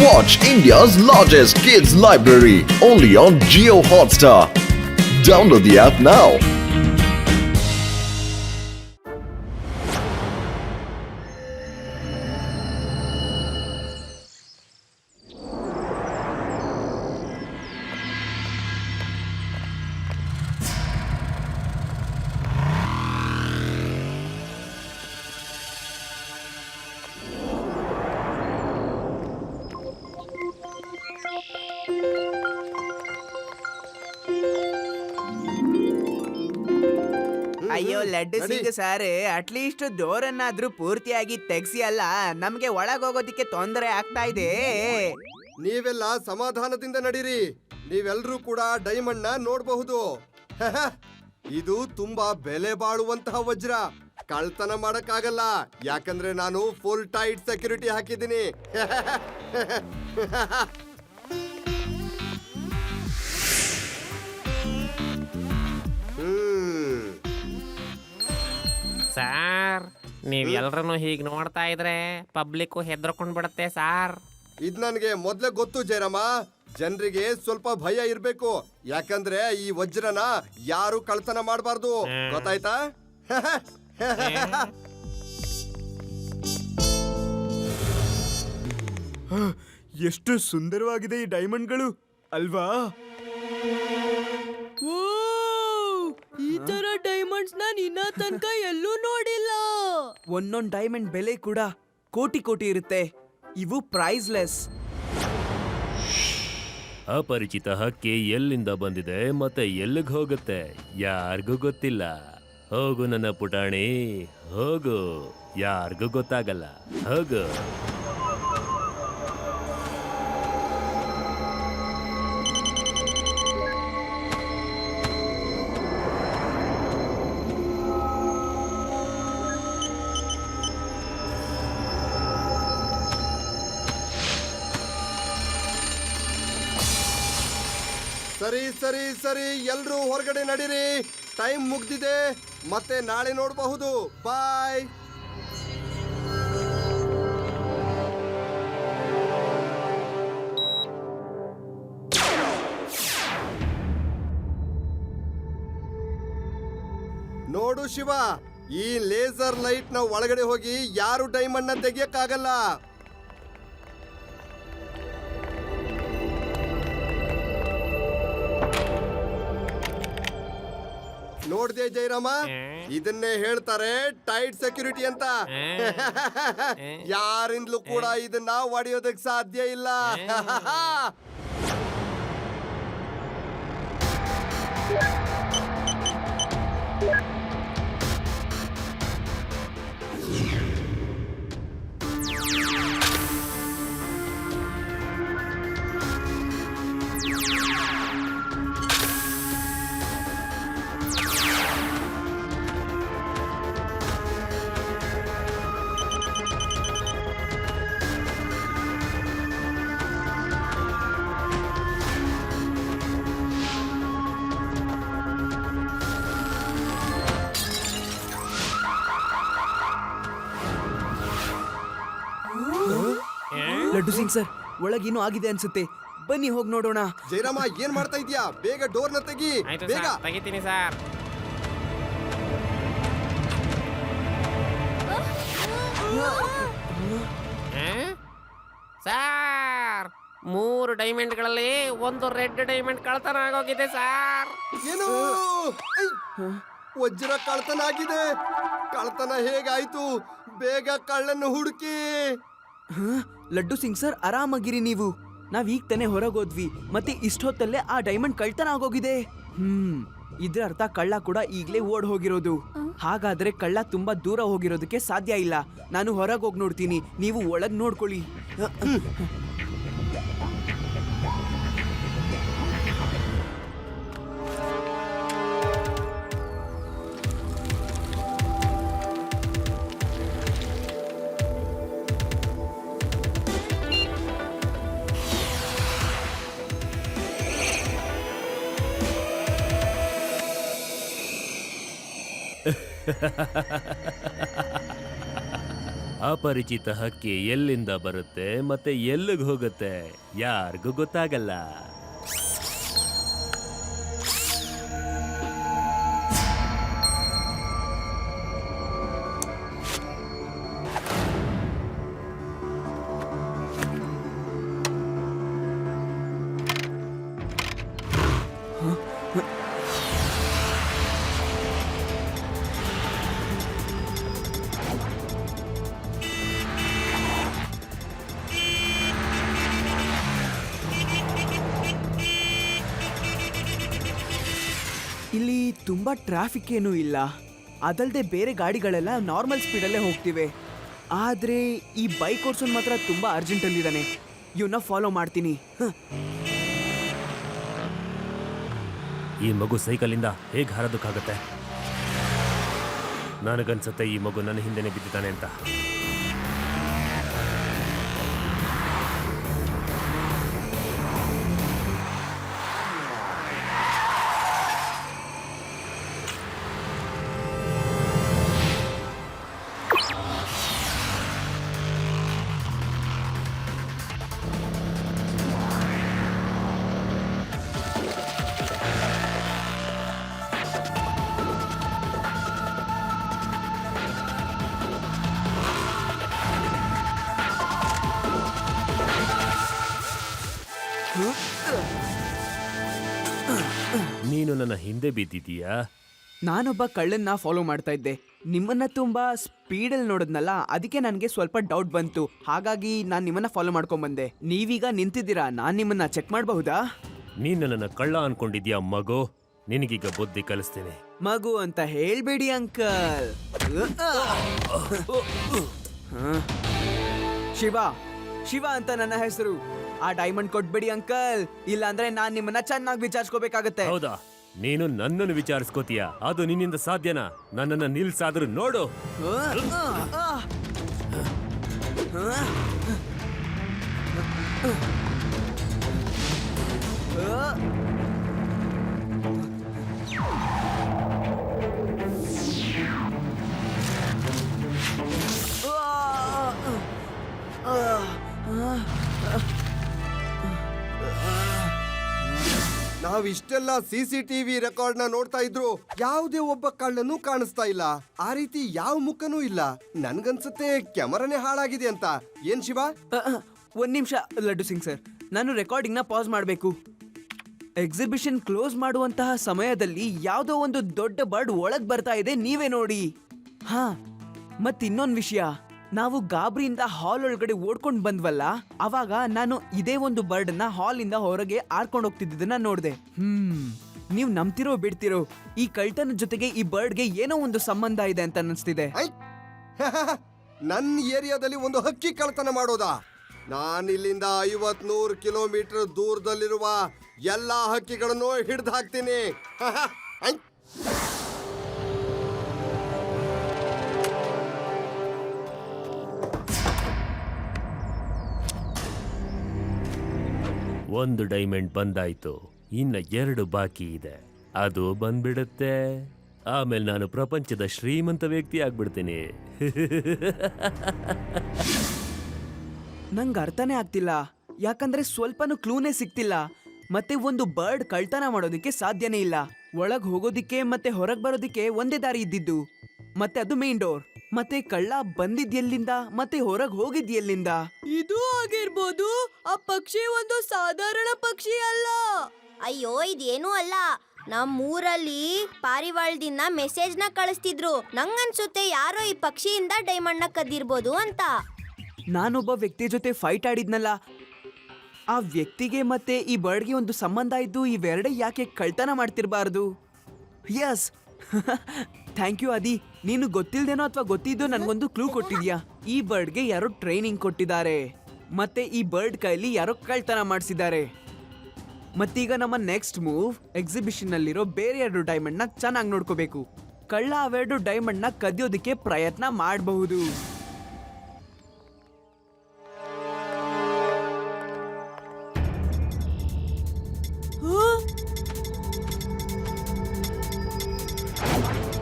Watch India's largest kids library only on Jio Hotstar. Download the app now. ಅಯ್ಯೋ laddu Singh sir, at least ಡೋರನ್ನಾದ್ರೂ ಪೂರ್ತಿಯಾಗಿ ತೆಗ್ಸಿ ಅಲ್ಲ, ನಮ್ಗೆ ಒಳಗೋಗೋದಿಕ್ಕೆ ತೊಂದರೆ ಆಗ್ತಾ ಇದೆ. ನೀವೆಲ್ಲ ಸಮಾಧಾನದಿಂದ ನಡೀರಿ. ನೀವೆಲ್ಲರೂ ಕೂಡ ಡೈಮಂಡ್ ನ ನೋಡಬಹುದು. ಇದು ತುಂಬಾ ಬೆಲೆ ಬಾಳುವಂತಹ ವಜ್ರ. ಕಳ್ತನ ಮಾಡಕ್ಕಾಗಲ್ಲ, ಯಾಕಂದ್ರೆ ನಾನು ಫುಲ್ ಟೈಟ್ ಸೆಕ್ಯೂರಿಟಿ ಹಾಕಿದ್ದೀನಿ. ಸಾರ್, ನೀವ್ ಎಲ್ರನ್ನು ಹೀಗ್ ನೋಡ್ತಾ ಇದ್ರೆ ಪಬ್ಲಿಕ್ ಹೆದರ್ಕೊಂಡ್ ಬಿಡತ್ತೆ ಸಾರ್. ಇದ್ ನನ್ಗೆ ಮೊದ್ಲೇ ಗೊತ್ತು ಜಯರಾಮ. ಜನರಿಗೆ ಸ್ವಲ್ಪ ಭಯ ಇರ್ಬೇಕು, ಯಾಕಂದ್ರೆ ಈ ವಜ್ರನ ಯಾರು ಕಳ್ತನ ಮಾಡಬಾರ್ದು, ಗೊತ್ತಾಯ್ತಾ? ಎಷ್ಟು ಸುಂದರವಾಗಿದೆ ಈ ಡೈಮಂಡ್ಗಳು ಅಲ್ವಾ? ಈ ತರ ಡೈಮಂಡ್ಸ್ ನಾನು ಇನ್ನ ತನಕ ಎಲ್ಲೂ ನೋಡಿಲ್ಲ. ಒಂದೊಂದ್ ಡೈಮಂಡ್ ಬೆಲೆ ಕೂಡ ಕೋಟಿ ಕೋಟಿ ಇರುತ್ತೆ. ಇವು ಪ್ರೈಸ್ಲೆಸ್. ಅಪರಿಚಿತ ಹಕ್ಕಿ ಎಲ್ಲಿಂದ ಬಂದಿದೆ ಮತ್ತೆ ಎಲ್ಲಿಗೆ ಹೋಗುತ್ತೆ ಯಾರಿಗೂ ಗೊತ್ತಿಲ್ಲ. ಹೋಗು ನನ್ನ ಪುಟಾಣಿ, ಹೋಗು, ಯಾರಿಗೂ ಗೊತ್ತಾಗಲ್ಲ, ಹೋಗು. ಸರಿ ಸರಿ ಸರಿ, ಎಲ್ರೂ ಹೊರಗಡೆ ನಡೀರಿ. ಟೈಮ್ ಮುಗ್ದಿದೆ, ಮತ್ತೆ ನಾಳೆ ನೋಡಬಹುದು. ಬಾಯ್. ನೋಡು ಶಿವ, ಈ ಲೇಸರ್ ಲೈಟ್ ನ ಒಳಗಡೆ ಹೋಗಿ ಯಾರು ಡೈಮಂಡ್ ನ ತೆಗಿಯಕ್ಕಾಗಲ್ಲ. ನೋಡ್ದೆ ಜಯರಾಮ, ಇದನ್ನೇ ಹೇಳ್ತಾರೆ ಟೈಟ್ ಸೆಕ್ಯೂರಿಟಿ ಅಂತ. ಯಾರಿಂದಲೂ ಕೂಡ ಇದನ್ನ ಒಡೆಯೋದಕ್ಕೆ ಸಾಧ್ಯ ಇಲ್ಲ. ಲಡ್ಡು ಸಿಂಗ್ ಸರ್, ಒಳಗೇನೋ ಆಗಿದೆ ಅನ್ಸುತ್ತೆ. ಬನ್ನಿ ಹೋಗಿ ನೋಡೋಣ. ಜಯರಾಮ, ಏನ್ ಮಾಡ್ತಾ ಇದ್ಯಾ? ಬೇಗ ಡೋರ್ ನ ತೆಗಿ, ಆಯ್ತು ಬೇಗ. ಸರ್, ತೆಗಿತೀನಿ ಸರ್. ಸಾರ್, 3 ಡೈಮಂಡ್ಗಳಲ್ಲಿ ಒಂದು ರೆಡ್ ಡೈಮಂಡ್ ಕಳ್ತನ ಆಗೋಗಿದೆ ಸಾರ್. ಏನು? ಐ! ವಜ್ರ ಕಳ್ತನ ಆಗಿದೆ. ಕಳ್ತನ ಹೇಗಾಯ್ತು? ಬೇಗ ಕಳ್ಳನ್ನು ಹುಡುಕಿ. ಲಡ್ಡು ಸಿಂಗ್ ಸರ್, ಆರಾಮಾಗಿರಿ ನೀವು. ನಾವ್ ಈಗ ತಾನೇ ಹೊರಗೋದ್ವಿ, ಮತ್ತೆ ಇಷ್ಟೊತ್ತಲ್ಲೇ ಆ ಡೈಮಂಡ್ ಕಳ್ತನ ಆಗೋಗಿದೆ. ಇದ್ರ ಅರ್ಥ ಕಳ್ಳ ಕೂಡ ಈಗ್ಲೇ ಓಡ್ ಹೋಗಿರೋದು. ಹಾಗಾದ್ರೆ ಕಳ್ಳ ತುಂಬಾ ದೂರ ಹೋಗಿರೋದಕ್ಕೆ ಸಾಧ್ಯ ಇಲ್ಲ. ನಾನು ಹೊರಗೆ ಹೋಗಿ ನೋಡ್ತೀನಿ, ನೀವು ಒಳಗ್ ನೋಡ್ಕೊಳ್ಳಿ. ಅಪರಿಚಿತ ಹಕ್ಕಿ ಎಲ್ಲಿಂದ ಬರುತ್ತೆ ಮತ್ತೆ ಎಲ್ಲಿಗೆ ಹೋಗುತ್ತೆ ಯಾರಿಗೂ ಗೊತ್ತಾಗಲ್ಲ. ಇಲ್ಲಿ ತುಂಬಾ ಟ್ರಾಫಿಕ್ ಏನೂ ಇಲ್ಲ, ಅದಲ್ಲದೆ ಬೇರೆ ಗಾಡಿಗಳೆಲ್ಲ ನಾರ್ಮಲ್ ಸ್ಪೀಡಲ್ಲೇ ಹೋಗ್ತಿವೆ. ಆದ್ರೆ ಈ ಬೈಕ್ ಓಡ್ಸೋನ್ ಮಾತ್ರ ತುಂಬಾ ಅರ್ಜೆಂಟಲ್ಲಿದ್ದಾನೆ. ಇವನ್ನ ಫಾಲೋ ಮಾಡ್ತೀನಿ. ಈ ಮಗು ಸೈಕಲಿಂದ ಹೇಗೆ ಹಾರೋದಕ್ಕಾಗತ್ತೆ? ನನಗನ್ಸುತ್ತೆ ಈ ಮಗು ನನ್ನ ಹಿಂದೆನೆ ಬಿದ್ದಿದ್ದಾನೆ ಅಂತ. ನೀನು ನನ್ನ ಹಿಂದೆ ಬಿದ್ದಿದೀಯಾ? ನಾನೊಬ್ಬ ಕಳ್ಳನ್ನ ಫಾಲೋ ಮಾಡ್ತಾ ಇದ್ದೆ. ನಿಮ್ಮನ್ನ ತುಂಬಾ ಸ್ಪೀಡಲ್ಲಿ ನೋಡಿದ್ನಲ್ಲ, ಅದಕ್ಕೆ ನನಗೆ ಸ್ವಲ್ಪ ಡೌಟ್ ಬಂತು. ಹಾಗಾಗಿ ನಾನು ನಿಮ್ಮನ್ನ ಫಾಲೋ ಮಾಡ್ಕೊಂಡ್ ಬಂದೆ. ನೀವೀಗ ನಿಂತಿದ್ದೀರಾ, ನಾನ್ ನಿಮ್ಮನ್ನ ಚೆಕ್ ಮಾಡಬಹುದಾ? ನೀನು ನನ್ನ ಕಳ್ಳ ಅನ್ಕೊಂಡಿದ್ಯಾ ಮಗು? ನಿನಗೀಗ ಬುದ್ಧಿ ಕಲಿಸ್ತೀನಿ. ಮಗು ಅಂತ ಹೇಳ್ಬೇಡಿ ಅಂಕಲ್. ಶಿವ, ಶಿವ ಅಂತ ನನ್ನ ಹೆಸರು. ಆ ಡೈಮಂಡ್ ಕೊಟ್ಬಿಡಿ ಅಂಕಲ್, ಇಲ್ಲಾಂದ್ರೆ ನಾನ್ ನಿಮ್ಮನ್ನ ಚೆನ್ನಾಗಿ ವಿಚಾರಿಸ್ಕೋಬೇಕಾಗತ್ತೆ. ಹೌದಾ? ನೀನು ನನ್ನನ್ನು ವಿಚಾರಿಸ್ಕೋತೀಯ? ಅದು ನಿನ್ನಿಂದ ಸಾಧ್ಯನಾ? ನನ್ನನ್ನು ನಿಲ್ಸಾದ್ರೂ ನೋಡು. ನಾವಿಷ್ಟೆಲ್ಲ CCTV ರೆಕಾರ್ಡ್ ನ ನೋಡ್ತಾ ಇದ್ರು ಯಾವುದೇ ಒಬ್ಬ ಕಳ್ಳನೂ ಕಾಣಿಸ್ತಾ ಇಲ್ಲ. ಆ ರೀತಿ ಯಾವ ಮುಖನೂ ಇಲ್ಲ. ನನ್ಗನ್ಸುತ್ತೆ ಕ್ಯಾಮರಾನೇ ಹಾಳಾಗಿದೆ ಅಂತ. ಏನ್ ಶಿವ? ಒಂದ್ ನಿಮಿಷ ಲಡ್ಡು ಸಿಂಗ್ ಸರ್, ನಾನು ರೆಕಾರ್ಡಿಂಗ್ ನ ಪಾಸ್ ಮಾಡಬೇಕು. ಎಕ್ಸಿಬಿಷನ್ ಕ್ಲೋಸ್ ಮಾಡುವಂತಹ ಸಮಯದಲ್ಲಿ ಯಾವುದೋ ಒಂದು ದೊಡ್ಡ ಬರ್ಡ್ ಒಳಗ್ ಬರ್ತಾ ಇದೆ, ನೀವೇ ನೋಡಿ. ಹಾ, ಮತ್ ಇನ್ನೊಂದ್ ವಿಷಯ, ನಾವು ಗಾಬರಿಯಿಂದ ಹಾಲ್ ಒಳಗಡೆ ಓಡ್ಕೊಂಡ್ ಬಂದ್ವಲ್ಲ, ಅವಾಗ ನಾನು ಇದೇ ಒಂದು ಬರ್ಡ್ ನ ಹಾಲ್ ಇಂದ ಹೊರಗೆ ಆರ್ಕೊಂಡ್ ಹೋಗ್ತಿದ್ದನ್ನ ನೋಡ್ದೆ. ನೀವ್ ನಂಬ್ತಿರೋ ಬಿಡ್ತಿರೋ, ಈ ಕಳ್ತನ ಜೊತೆಗೆ ಈ ಬರ್ಡ್ಗೆ ಏನೋ ಒಂದು ಸಂಬಂಧ ಇದೆ ಅಂತ ಅನಿಸ್ತಿದೆ. ಐ! ನನ್ನ ಏರಿಯಾದಲ್ಲಿ ಒಂದು ಹಕ್ಕಿ ಕಳ್ಳತನ ಮಾಡೋದಾ? ನಾನು ಇಲ್ಲಿಂದ 50-100 ಕಿಲೋಮೀಟರ್ ದೂರದಲ್ಲಿರುವ ಎಲ್ಲಾ ಹಕ್ಕಿಗಳನ್ನು ಹಿಡ್ದು ಹಾಕ್ತೀನಿ. ಐ! ಒಂದು ಡೈಮಂಡ್ ಬಂದಾಯ್ತು, ಇನ್ನ 2 ಬಾಕಿ ಇದೆ. ಅದು ಬಂದ್ಬಿಡುತ್ತೆ, ಆಮೇಲೆ ನಾನು ಪ್ರಪಂಚದ ಶ್ರೀಮಂತ ವ್ಯಕ್ತಿ ಆಗ್ಬಿಡ್ತೀನಿ. ನಂಗೆ ಅರ್ಥನೇ ಆಗ್ತಿಲ್ಲ, ಯಾಕಂದ್ರೆ ಸ್ವಲ್ಪನೂ ಕ್ಲೂನೇ ಸಿಗ್ತಿಲ್ಲ. ಮತ್ತೆ ಒಂದು ಬರ್ಡ್ ಕಳ್ತನ ಮಾಡೋದಿಕ್ಕೆ ಸಾಧ್ಯನೇ ಇಲ್ಲ. ಒಳಗ್ ಹೋಗೋದಿಕ್ಕೆ ಮತ್ತೆ ಹೊರಗ್ ಬರೋದಿಕ್ಕೆ ಒಂದೇ ದಾರಿ ಇದ್ದಿದ್ದು, ಮತ್ತೆ ಅದು ಮೇನ್ ಡೋರ್. ಮತ್ತೆ ಕಳ್ಳ ಬಂದಿದ್ಯೆಲ್ಲಿಂದ ಮತ್ತೆ ಹೊರಗ್ ಹೋಗಿದ್ಯೆಲ್ಲಿಂದ? ಇದು ಆಗಿರ್ಬೋದು. ಆ ಪಕ್ಷಿ ಒಂದು ಸಾಧಾರಣ ಪಕ್ಷಿ ಅಲ್ಲ. ಅಯ್ಯೋ, ಇದೇನೂ ಅಲ್ಲ. ನಮ್ಮೂರಲ್ಲಿ ಪಾರಿವಾಳದಿಂದ ಮೆಸೇಜ್ ನ ಕಳಿಸ್ತಿದ್ರು. ನಂಗನ್ಸುತ್ತೆ ಯಾರೋ ಈ ಪಕ್ಷಿಯಿಂದ ಡೈಮಂಡ್ ನ ಕದ್ದಿರ್ಬೋದು ಅಂತ. ನಾನೊಬ್ಬ ವ್ಯಕ್ತಿ ಜೊತೆ ಫೈಟ್ ಆಡಿದ್ನಲ್ಲ, ಆ ವ್ಯಕ್ತಿಗೆ ಮತ್ತೆ ಈ ಬರ್ಡ್ಗೆ ಒಂದು ಸಂಬಂಧ ಇದ್ದು ಇವೆರಡೇ ಯಾಕೆ ಕಳ್ತನ ಮಾಡ್ತಿರ್ಬಾರ್ದು? ಯಸ್, ಥ್ಯಾಂಕ್ ಯು ಆದಿ. ನೀನು ಗೊತ್ತಿಲ್ದೇನೋ ಅಥವಾ ಗೊತ್ತಿದ್ದು ನನ್ಗೊಂದು ಕ್ಲೂ ಕೊಟ್ಟಿದ್ಯಾ. ಈ ಬರ್ಡ್ಗೆ ಯಾರೋ ಟ್ರೈನಿಂಗ್ ಕೊಟ್ಟಿದ್ದಾರೆ, ಮತ್ತೆ ಈ ಬರ್ಡ್ ಕೈಲಿ ಯಾರೋ ಕಳ್ತನ ಮಾಡಿಸಿದ್ದಾರೆ. ಮತ್ತೀಗ ನಮ್ಮ ನೆಕ್ಸ್ಟ್ ಮೂವ್, ಎಕ್ಸಿಬಿಷನ್ ನಲ್ಲಿರೋ ಬೇರೆ 2 ಡೈಮಂಡ್ ನ ಚೆನ್ನಾಗಿ ನೋಡ್ಕೋಬೇಕು. ಕಳ್ಳ ಅವೆರಡು ಡೈಮಂಡ್ ನ ಕದಿಯೋದಕ್ಕೆ ಪ್ರಯತ್ನ ಮಾಡಬಹುದು.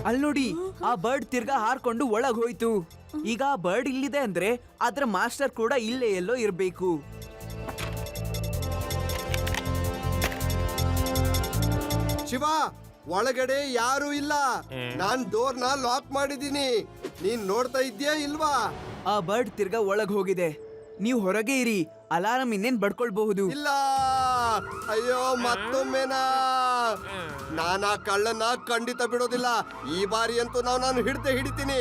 ಅಲ್ನೋಡಿ, ಆ ಬರ್ಡ್ ತಿರ್ಗಾ ಹಾರ್ಕೊಂಡು ಒಳಗ್ ಹೋಯ್ತು. ಈಗ ಆ ಬರ್ಡ್ ಇಲ್ಲಿದೆ ಅಂದ್ರೆ ಅದ್ರ ಮಾಸ್ಟರ್ ಕೂಡ ಇಲ್ಲೇ ಎಲ್ಲೋ ಇರ್ಬೇಕು. ಶಿವ, ಒಳಗಡೆ ಯಾರು ಇಲ್ಲ. ನಾನ್ ಡೋರ್ನ ಲಾಕ್ ಮಾಡಿದೀನಿ. ನೀನ್ ನೋಡ್ತಾ ಇದ್ಯಾ ಇಲ್ವಾ? ಆ ಬರ್ಡ್ ತಿರ್ಗಾ ಒಳಗ್ ಹೋಗಿದೆ. ನೀವು ಹೊರಗೆ ಇರಿ, ಅಲಾರಂ ಇನ್ನೇನ್ ಬಡ್ಕೊಳ್ಬಹುದು. ಇಲ್ಲ. ಅಯ್ಯೋ, ಮತ್ತೊಮ್ಮೆನಾ? ನಾನಾ ಕಳ್ಳನ ಖಂಡಿತ ಬಿಡೋದಿಲ್ಲ. ಈ ಬಾರಿ ಅಂತೂ ನಾನು ಹಿಡಿತೀನಿ.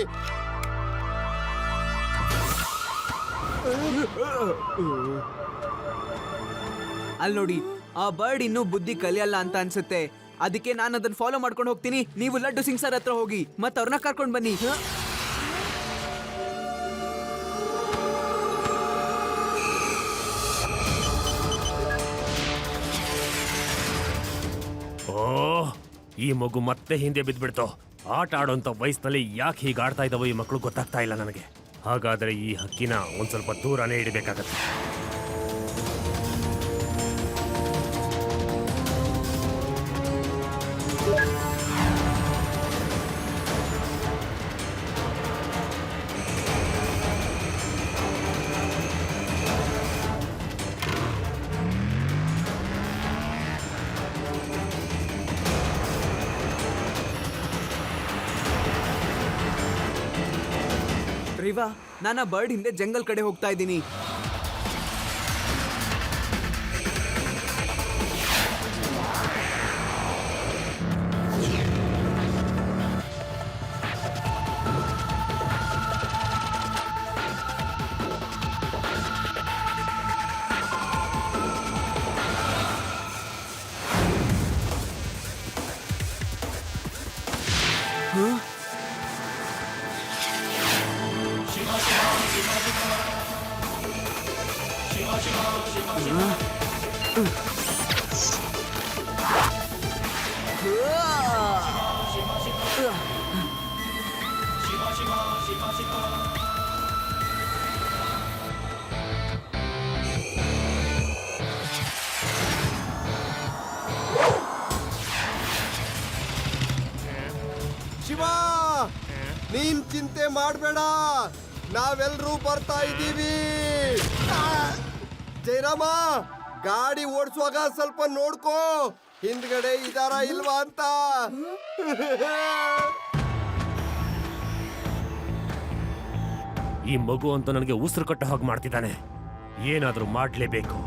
ಅಲ್ಲಿ ನೋಡಿ, ಆ ಬರ್ಡ್ ಇನ್ನೂ ಬುದ್ಧಿ ಕಲಿಯಲ್ಲ ಅಂತ ಅನ್ಸುತ್ತೆ. ಅದಕ್ಕೆ ನಾನು ಅದನ್ನ ಫಾಲೋ ಮಾಡ್ಕೊಂಡು ಹೋಗ್ತೀನಿ. ನೀವು ಲಡ್ಡು ಸಿಂಗ್ ಸರ್ ಹತ್ರ ಹೋಗಿ ಮತ್ತೆ ಅವ್ರನ್ನ ಕರ್ಕೊಂಡು ಬನ್ನಿ. ಓಹ್, ಈ ಮಗು ಮತ್ತೆ ಹಿಂದೆ ಬಿದ್ದ್ಬಿಡ್ತು. ಆಟ ಆಡೋಂಥ ವಯಸ್ಸಿನಲ್ಲಿ ಯಾಕೆ ಹೀಗೆ ಆಡ್ತಾ ಇದ್ದಾವೋ ಈ ಮಕ್ಕಳು ಗೊತ್ತಾಗ್ತಾ ಇಲ್ಲ ನನಗೆ. ಹಾಗಾದ್ರೆ ಈ ಹಕ್ಕಿನ ಒಂದ್ ಸ್ವಲ್ಪ ದೂರನೇ ಇಡಬೇಕಾಗತ್ತೆ. ರಿವಾ, ನಾನು ಆ ಬರ್ಡ್ ಹಿಂದೆ ಜಂಗಲ್ ಕಡೆ ಹೋಗ್ತಾ ಇದ್ದೀನಿ. ಶಿವ, ನೀನ್ ಚಿಂತೆ ಮಾಡ್ಬೇಡ. ನಾವೆಲ್ಲರೂ ಬರ್ತಾ ಇದ್ದೀವಿ. ಜಯರಾಮ, ಗಾಡಿ ಓಡಿಸುವಾಗ ಸ್ವಲ್ಪ ನೋಡ್ಕೋ, ಹಿಂದ್ಗಡೆ ಇದಾರ ಇಲ್ವಾ ಅಂತ. ಈ ಮಗು ಅಂತೂ ನನಗೆ ಉಸಿರು ಕಟ್ಟ ಹಾಗೆ ಮಾಡ್ತಿದ್ದಾನೆ. ಏನಾದ್ರೂ ಮಾಡ್ಲೇಬೇಕು.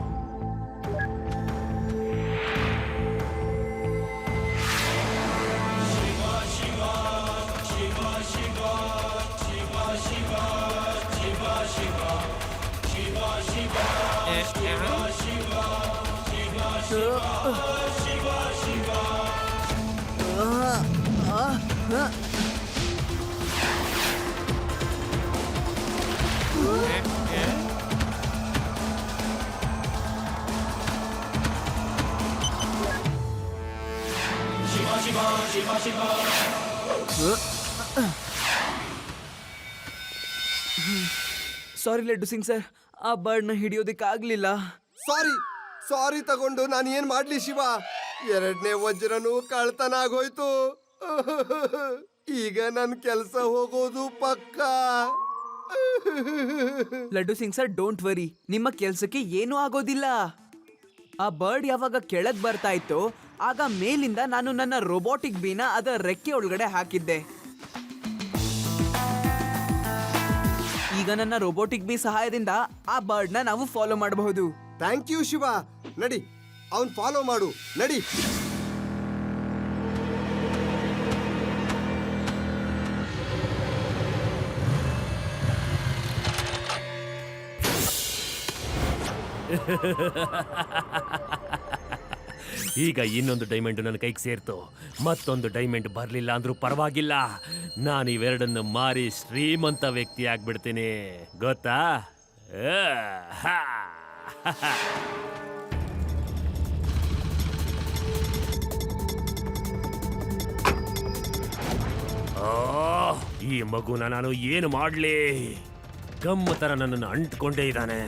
ಸಾರಿ ಲಡ್ಡು ಸಿಂಗ್ ಸರ್, ಆ ಬರ್ಡ್ನ ಹಿಡಿಯೋದಕ್ಕಾಗ್ಲಿಲ್ಲ. ಸಾರಿ ತಗೊಂಡು ನಾನು ಏನ್ ಮಾಡ್ಲಿ ಶಿವ? ಎರಡನೇ ವಜ್ರನು ಕಳ್ತನ ಆಗೋಯ್ತು. ಈಗ ನನ್ ಕೆಲ್ಸ ಹೋಗೋದು ಪಕ್ಕ. Laddu Singh sir, don't worry, ನಿಮ್ಮ ಕೆಲ್ಸಕ್ಕೆ ಏನೂ ಆಗೋದಿಲ್ಲ. ಆ ಬರ್ಡ್ ಯಾವಾಗ ಕೆಳಗ್ ಬರ್ತಾ ಇತ್ತು ಆಗ ಮೇಲಿಂದ ನಾನು ನನ್ನ ರೋಬೋಟಿಕ್ ಬೀನ ಅದರ ರೆಕ್ಕೆ ಒಳಗಡೆ ಹಾಕಿದ್ದೆ. ಈಗ ನನ್ನ ರೋಬೋಟಿಕ್ ಬಿ ಸಹಾಯದಿಂದ ಆ ಬರ್ಡ್ನ ನಾವು ಫಾಲೋ ಮಾಡಬಹುದು. Thank you Shiva. ನಡಿ, ಅವನ್ ಫಾಲೋ ಮಾಡು, ನಡಿ. ಈಗ ಇನ್ನೊಂದು ಡೈಮಂಡ್ ನನ್ನ ಕೈಗೆ ಸೇರ್ತು. ಮತ್ತೊಂದು ಡೈಮಂಡ್ ಬರಲಿಲ್ಲ ಅಂದ್ರೂ ಪರವಾಗಿಲ್ಲ. ನಾನು ಇವೆರಡನ್ನು ಮಾರಿ ಶ್ರೀಮಂತ ವ್ಯಕ್ತಿ ಆಗ್ಬಿಡ್ತೀನಿ, ಗೊತ್ತಾ? ಈ ಮಗುನ ನಾನು ಏನು ಮಾಡ್ಲಿ? ಗಮ್ಮ ತರ ನನ್ನನ್ನು ಅಂಟ್ಕೊಂಡೇ ಇದ್ದಾನೆ.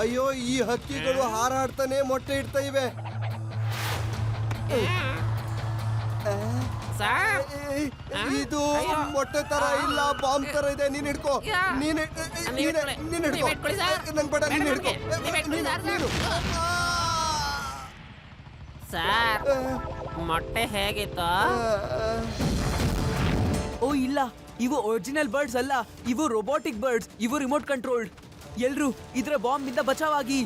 ಅಯ್ಯೋ, ಈ ಹಕ್ಕಿಗಳು ಹಾರಾಡ್ತಾನೆ ಮೊಟ್ಟೆ ಇಡ್ತಾ ಇವೆ. ಸರ್ ಇದು ಮೊಟ್ಟೆ ತರ ಇಲ್ಲ, ಬಾಂಬ್ ತರ ಇದೆ. ನೀನ್ ಹಿಡ್ಕೋ, ನೀನ್ ಹಿಡ್ಕೋ. ನನ್ ಬೇಡ, ನೀನ್ ಹಿಡ್ಕೋ. ನೀನು. ಸರ್ ಮೊಟ್ಟೆ ಹೇಗಿತ್ತು? ಓ ಇಲ್ಲ, ಇವು ಒರಿಜಿನಲ್ ಬರ್ಡ್ಸ್ ಅಲ್ಲ, ಇವು ರೋಬೋಟಿಕ್ ಬರ್ಡ್ಸ್. ಇವು ರಿಮೋಟ್ ಕಂಟ್ರೋಲ್ಡ್. ಎಲ್ರು ಇದ್ರ ಬಾಂಬ್ ಇಂದ ಬಚಾವಾಗಿ.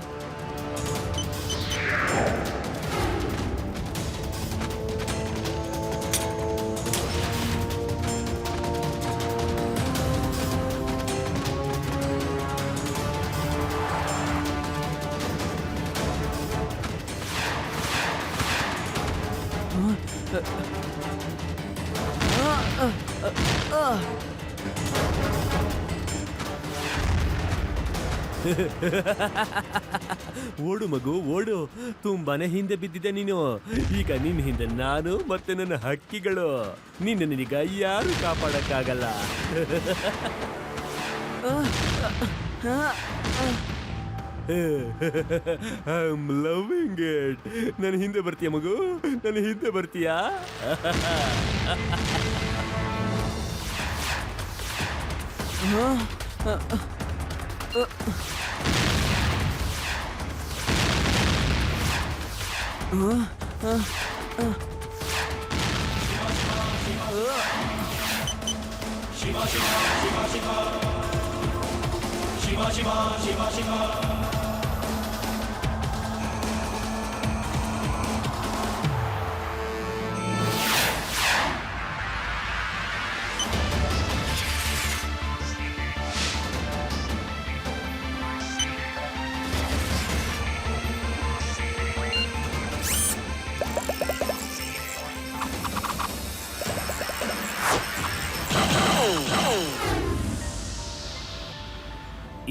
ಓಡು ಮಗು ಓಡು, ತುಂಬಾನೇ ಹಿಂದೆ ಬಿದ್ದಿದೆ ನೀನು. ಈಗ ನಿನ್ನ ಹಿಂದೆ ನಾನು ಮತ್ತೆ ನನ್ನ ಹಕ್ಕಿಗಳು. ನಿನ್ನೀಗ ಯಾರು ಕಾಪಾಡಕ್ಕಾಗಲ್ಲ. I am loving it. ನನ್ನ ಹಿಂದೆ ಬರ್ತೀಯ ಮಗು, ನನ್ನ ಹಿಂದೆ ಬರ್ತೀಯಾ?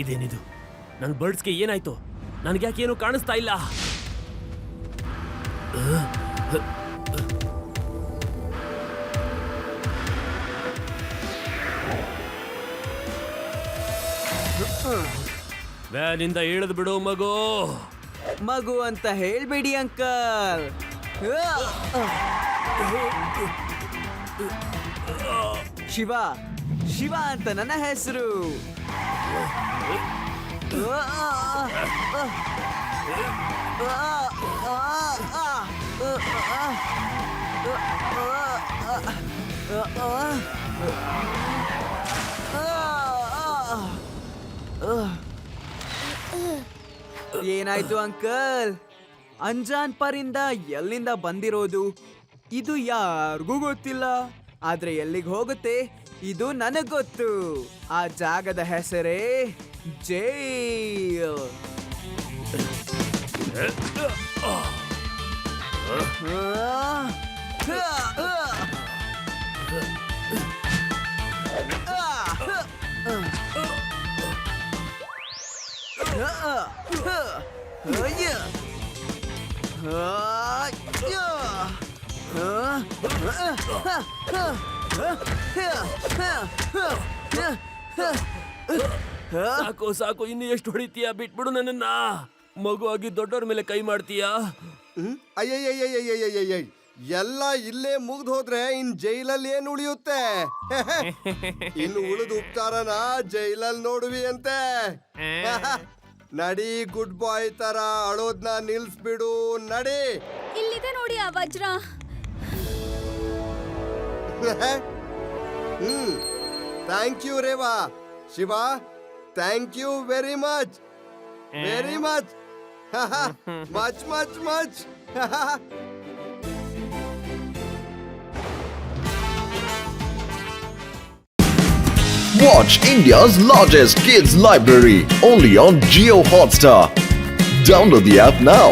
ಇದೇನಿದು? ನನ್ನ ಬರ್ಡ್ಸ್ಗೆ ಏನಾಯ್ತು? ನನಗ್ಯಾಕೆ ಏನು ಕಾಣಿಸ್ತಾ ಇಲ್ಲ? ವ್ಯಾನಿಂದ ಇಳಿದು ಬಿಡು ಮಗು. ಮಗು ಅಂತ ಹೇಳ್ಬೇಡಿ ಅಂಕಲ್. ಶಿವ, ಶಿವ ಅಂತ ನನ್ನ ಹೆಸರು. ಏನಾಯ್ತು ಅಂಕಲ್? ಅಂಜಾನ್ ಪರಿಂದ ಎಲ್ಲಿಂದ ಬಂದಿರೋದು? ಇದು ಯಾರಿಗೂ ಗೊತ್ತಿಲ್ಲ. ಆದ್ರೆ ಎಲ್ಲಿಗೆ ಹೋಗುತ್ತೆ ಇದು ನನಗ್ ಗೊತ್ತು. ಆ ಜಾಗದ ಹೆಸರೇ ಜೈಲ್. ಸಾಕು ಸಾಕು, ಇನ್ನು ಎಷ್ಟು ಹೊಡಿತೀಯಾ? ಬಿಟ್ಬಿಡು ನನ್ನನ್ನ. ಮಗು ಆಗಿ ದೊಡ್ಡವ್ರ ಮೇಲೆ ಕೈ ಮಾಡ್ತೀಯಾ? ಅಯ್ಯಯ್ಯಯ್ಯಯ್ಯಯ್ಯಯ್ಯಯ್ಯಯ್ಯ, ಎಲ್ಲ ಇಲ್ಲೇ ಮುಗ್ದು ಹೋದ್ರೆ ಇನ್ ಜೈಲಲ್ಲಿ ಏನ್ ಉಳಿಯುತ್ತೆ? ಇನ್ನು ಉಳಿದ ಉಪಚಾರನ ಜೈಲಲ್ಲಿ ನೋಡುವಿ ಅಂತೆ. ನಡಿ, ಗುಡ್ ಬಾಯ್ ತರ ಅಳೋದ್ನ ನಿಲ್ಸ್ಬಿಡು. ನಡಿ. ಇಲ್ಲಿದೆ ನೋಡಿ ಆ ವಜ್ರ. Thank you Reva. Shiva, thank you very much, very much, much much much. Watch India's largest kids library only on Jio Hotstar. Download the app now.